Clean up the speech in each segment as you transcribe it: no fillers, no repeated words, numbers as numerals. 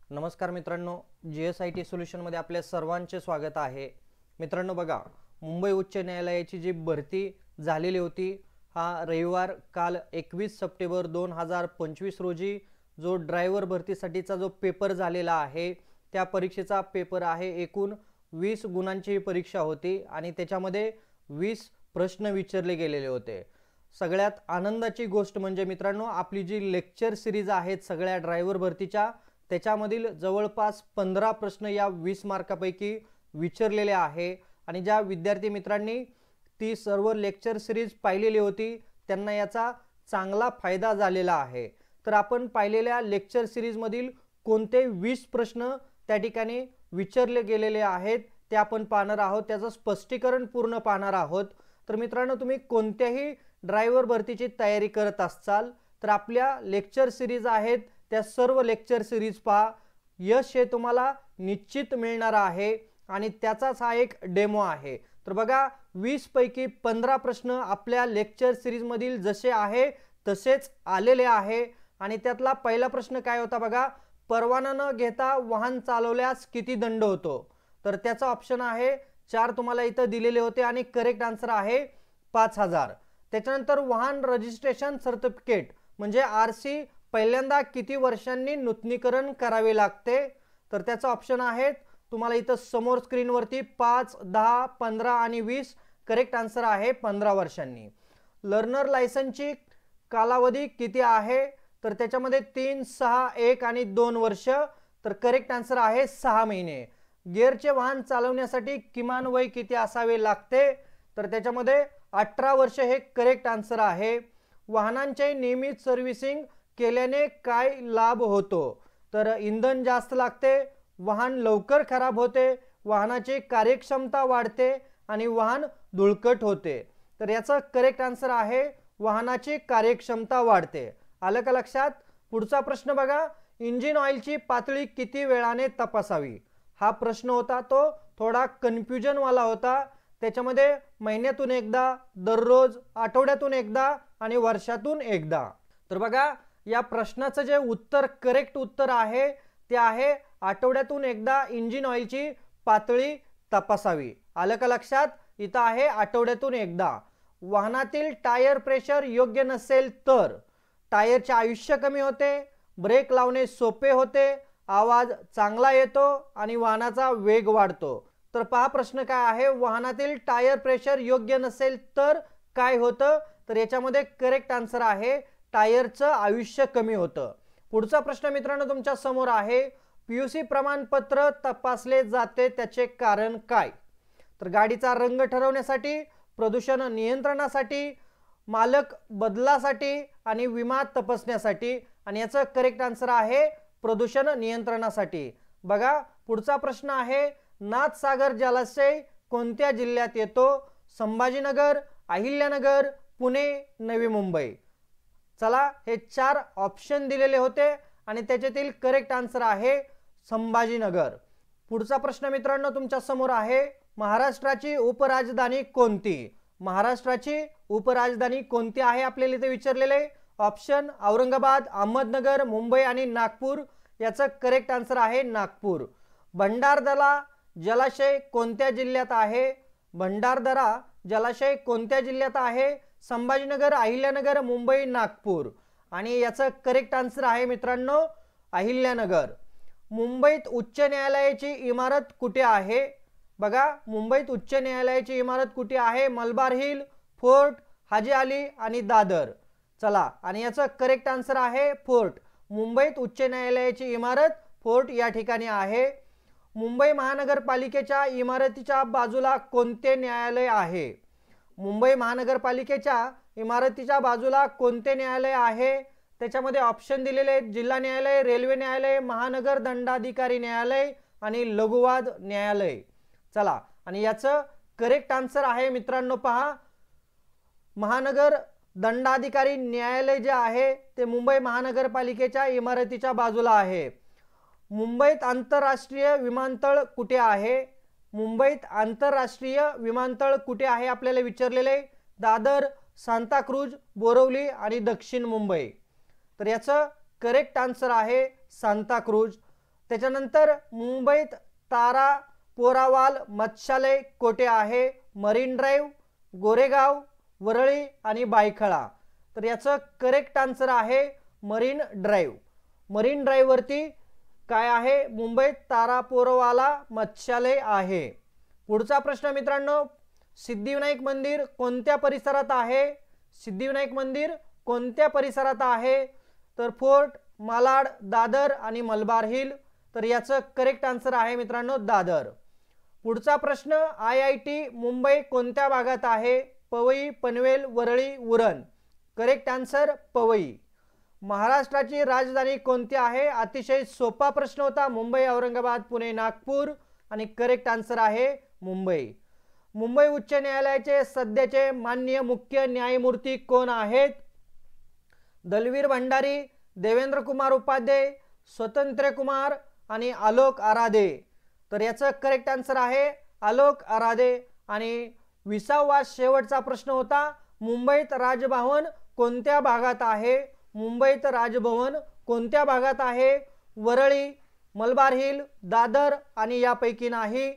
नमस्कार मित्रांनो, GSIT solution मध्ये आपल्या सर्वांचे स्वागत आहे। मित्रांनो बघा, मुंबई उच्च न्यायालयाची जी भरती झालेली होती, हा रविवार काल 21 सप्टेंबर 2025 रोजी जो ड्रायव्हर भरतीसाठीचा जो पेपर झालेला आहे, त्या परीक्षेचा पेपर आहे। एकूण 20 गुणांची परीक्षा होती आणि त्याच्यामध्ये 20 प्रश्न विचारले गेलेले होते। सगळ्यात आनंदाची गोष्ट म्हणजे मित्रांनो, आपली जी लेक्चर सिरीज आहेत सगळ्या ड्रायव्हर भरतीच्या, त्याच्यामधील जवळपास 15 प्रश्न या 20 मार्कापैकी विचारलेले आहे। आणि ज्या विद्यार्थी मित्रांनी ती सर्व लेक्चर सिरीज पाहिलेली होती त्यांना याचा चांगला फायदा झालेला आहे। तर आपण पाहिलेल्या लेक्चर सिरीज मधील कोणते 20 प्रश्न त्या ठिकाणी विचारले गेलेले आहेत ते आपण पाहणार आहोत, त्याचं स्पष्टीकरण पूर्ण पाहणार आहोत। तर मित्रांनो, तुम्ही कोणत्याही ड्रायव्हर भरतीची तयारी करत असाल तर आपल्या लेक्चर सिरीज आहेत त्या सर्व लेक्चर सिरीज पहा। यश हे तुम्हाला निश्चित मिळणार आहे आणि त्याचाच हा एक डेमो आहे। तर बघा, 20 पैकी 15 प्रश्न आपल्या लेक्चर सिरीज मधील जसे आहे तसेच आलेले आहे। आणि त्यातला पहिला प्रश्न काय होता बघा, परवाना न घेता वाहन चालवल्यास किती दंड होतो? तर त्याचा ऑप्शन आहे 4 तुम्हाला इथं दिलेले होते आणि करेक्ट आन्सर आहे 5000। त्याच्यानंतर वाहन रजिस्ट्रेशन सर्टिफिकेट म्हणजे RC पहिल्यांदा किती वर्षांनी नूतनीकरण करावे लागते? तर त्याचा ऑप्शन आहे तुम्हाला इथं समोर स्क्रीनवरती 5, 10, 15 आणि 20। करेक्ट आन्सर आहे 15 वर्षांनी। लर्नर लायसन्सची कालावधी किती आहे? तर त्याच्यामध्ये 3, 6, 1 आणि 2 वर्ष। तर करेक्ट आन्सर आहे 6 महिने। गिअरचे वाहन चालवण्यासाठी किमान वय किती असावे लागते? तर त्याच्यामध्ये 18 वर्ष हे करेक्ट आन्सर आहे। वाहनांचे नियमित सर्व्हिसिंग केल्याने काय लाभ होतो? तर इंधन जास्त लागते, वाहन लवकर खराब होते, वाहनाची कार्यक्षमता वाढते आणि वाहन धूळकट होते। तर याचा करेक्ट आन्सर आहे वाहनाची कार्यक्षमता वाढते। आलं का लक्षात? पुढचा प्रश्न बघा, इंजिन ऑइलची पातळी किती वेळाने तपासावी? हा प्रश्न होता तो थोडा कन्फ्युजन वाला होता। त्याच्यामध्ये महिन्यातून एकदा, दररोज, आठवड्यातून एकदा आणि वर्षातून एकदा। तर बघा, या प्रश्नाचं जे उत्तर करेक्ट उत्तर आहे ते आहे आठवड्यातून एकदा इंजिन ऑइलची पातळी तपासावी। आलं का लक्षात? इथं आहे आठवड्यातून एकदा। वाहनातील टायर प्रेशर योग्य नसेल तर टायरचे आयुष्य कमी होते, ब्रेक लावणे सोपे होते, आवाज चांगला येतो आणि वाहनाचा वेग वाढतो। तर पहा प्रश्न काय आहे, वाहनातील टायर प्रेशर योग्य नसेल तर काय होतं? तर याच्यामध्ये करेक्ट आन्सर आहे टायरचं आयुष्य कमी होतं। पुढचा प्रश्न मित्रांनो तुमच्या समोर आहे, PUC प्रमाणपत्र तपासले जाते त्याचे कारण काय? तर गाडीचा रंग ठरवण्यासाठी, प्रदूषण नियंत्रणासाठी, मालक बदलासाठी आणि विमा तपासण्यासाठी। आणि याचं करेक्ट आन्सर आहे प्रदूषण नियंत्रणासाठी। बघा, पुढचा प्रश्न आहे, नाथसागर जलाशय कोणत्या जिल्ह्यात येतो? संभाजीनगर, अहिल्यानगर, पुणे, नवी मुंबई। चला, हे 4 ऑप्शन दिलेले होते आणि त्याच्यातील करेक्ट आन्सर आहे संभाजीनगर। पुढचा प्रश्न मित्रांनो तुमच्या समोर आहे, महाराष्ट्राची उपराजधानी कोणती? महाराष्ट्राची उपराजधानी कोणती आहे आपल्याला इथे विचारलेले। ऑप्शन औरंगाबाद, अहमदनगर, मुंबई आणि नागपूर। याचं करेक्ट आन्सर आहे नागपूर। भंडारदरा जलाशय कोणत्या जिल्ह्यात आहे? भंडारदरा जलाशय कोणत्या जिल्ह्यात आहे? संभाजीनगर, अहिल्यानगर, मुंबई, नागपूर। आणि याचं करेक्ट आन्सर आहे मित्रांनो अहिल्यानगर। मुंबईत उच्च न्यायालयाची इमारत कुठे आहे? बघा, मुंबईत उच्च न्यायालयाची इमारत कुठे आहे? मलबार हिल, फोर्ट, हाजी अली आणि दादर। चला, आणि याचं करेक्ट आन्सर आहे फोर्ट। मुंबईत उच्च न्यायालयाची इमारत फोर्ट या ठिकाणी आहे। मुंबई महानगरपालिकेच्या इमारतीच्या बाजूला कोणते न्यायालय आहे? मुंबई महानगरपालिकेच्या इमारतीच्या बाजूला कोणते न्यायालय आहे? त्याच्यामध्ये ऑप्शन दिलेले आहेत, जिल्हा न्यायालय, रेल्वे न्यायालय, महानगर दंडाधिकारी न्यायालय आणि लघुवाद न्यायालय। चला, आणि याचं करेक्ट आन्सर आहे मित्रांनो पहा, महानगर दंडाधिकारी न्यायालय जे आहे ते मुंबई महानगरपालिकेच्या इमारतीच्या बाजूला आहे। मुंबईत आंतरराष्ट्रीय विमानतळ कुठे आहे? मुंबईत आंतरराष्ट्रीय विमानतळ कुठे आहे आपल्याला विचारलेले। दादर, सांताक्रूज, बोरिवली आणि दक्षिण मुंबई। तर याचं करेक्ट आन्सर आहे सांताक्रूज। त्याच्यानंतर मुंबईत तारा पोरावाल मत्स्यालय कोठे आहे? मरीन ड्राईव्ह, गोरेगाव, वरळी आणि बायखळा. तर याचं करेक्ट आन्सर आहे मरीन ड्राईव्ह. मरीन ड्राईव्ह वरती काय आहे? मुंबईत तारा पोरवाला मत्स्यालय आहे. पुढचा प्रश्न मित्रांनो, सिद्धिविनायक मंदिर कोणत्या परिसरात आहे? सिद्धिविनायक मंदिर कोणत्या परिसरात आहे? तर फोर्ट, मालाड, दादर आणि मलबार हिल. तर याचं करेक्ट आन्सर आहे मित्रांनो दादर. पुढचा प्रश्न, IIT मुंबई कोणत्या भागात आहे? पवई, पनवेल, वरळी, उरण. Correct answer Powai. महाराष्ट्राची राजधानी कोणती आहे? अतिशय सोपा प्रश्न होता. मुंबई, औरंगाबाद, पुणे, नागपूर. आणि करेक्ट आन्सर आहे मुंबई. मुंबई उच्च न्यायालयाचे सध्याचे माननीय मुख्य न्यायमूर्ती कोण आहेत? दलवीर भंडारी, देवेंद्र कुमार उपाध्याय, स्वतंत्र कुमार आणि आलोक आराधे. तर याचं करेक्ट आन्सर आहे आलोक आराधे. आणि 20वा शेवटचा प्रश्न होता, मुंबईत राजभवन कोणत्या भागात आहे? मुंबईत राजभवन कोणत्या भागात आहे? वरळी, मलबार हिल, दादर आणि यापैकी नाही.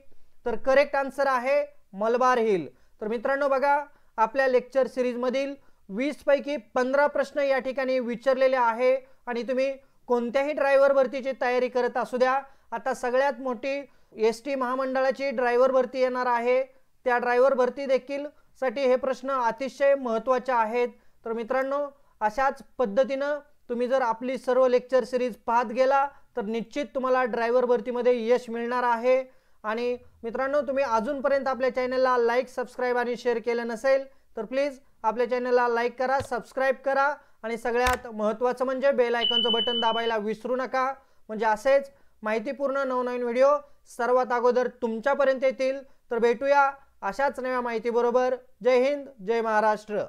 तर करेक्ट आन्सर आहे मलबार हिल. तर मित्रांनो बघा, आपल्या लेक्चर सिरीज मधील 20 पैकी 15 प्रश्न या ठिकाणी विचारलेले आहे. आणि तुम्ही कोणत्याही ड्रायव्हर भरतीची तयारी करत असू द्या, आता सगळ्यात मोठी ST महामंडळाची ड्रायव्हर भरती येणार आहे. त्या ड्रायव्हर भरती देखील साठी हे प्रश्न अतिशय महत्त्वाचे आहेत. तर मित्रांनो, अशाच पद्धतीनं तुम्ही जर आपली सर्व लेक्चर सिरीज पाहत गेला तर निश्चित तुम्हाला ड्रायव्हर भरतीमध्ये यश मिळणार आहे. आणि मित्रांनो, तुम्ही अजूनपर्यंत आपल्या चॅनलला लाईक, सबस्क्राईब आणि शेअर केलं नसेल तर प्लीज आपल्या चॅनलला लाईक करा, सबस्क्राईब करा आणि सगळ्यात महत्त्वाचं म्हणजे बेल आयकॉनचं बटन दाबायला विसरू नका. म्हणजे असेच माहितीपूर्ण नवनवीन व्हिडिओ सर्वात अगोदर तुमच्यापर्यंत येतील. तर भेटूया अशाच नव्या माहिती बरोबर. जय हिंद, जय महाराष्ट्र.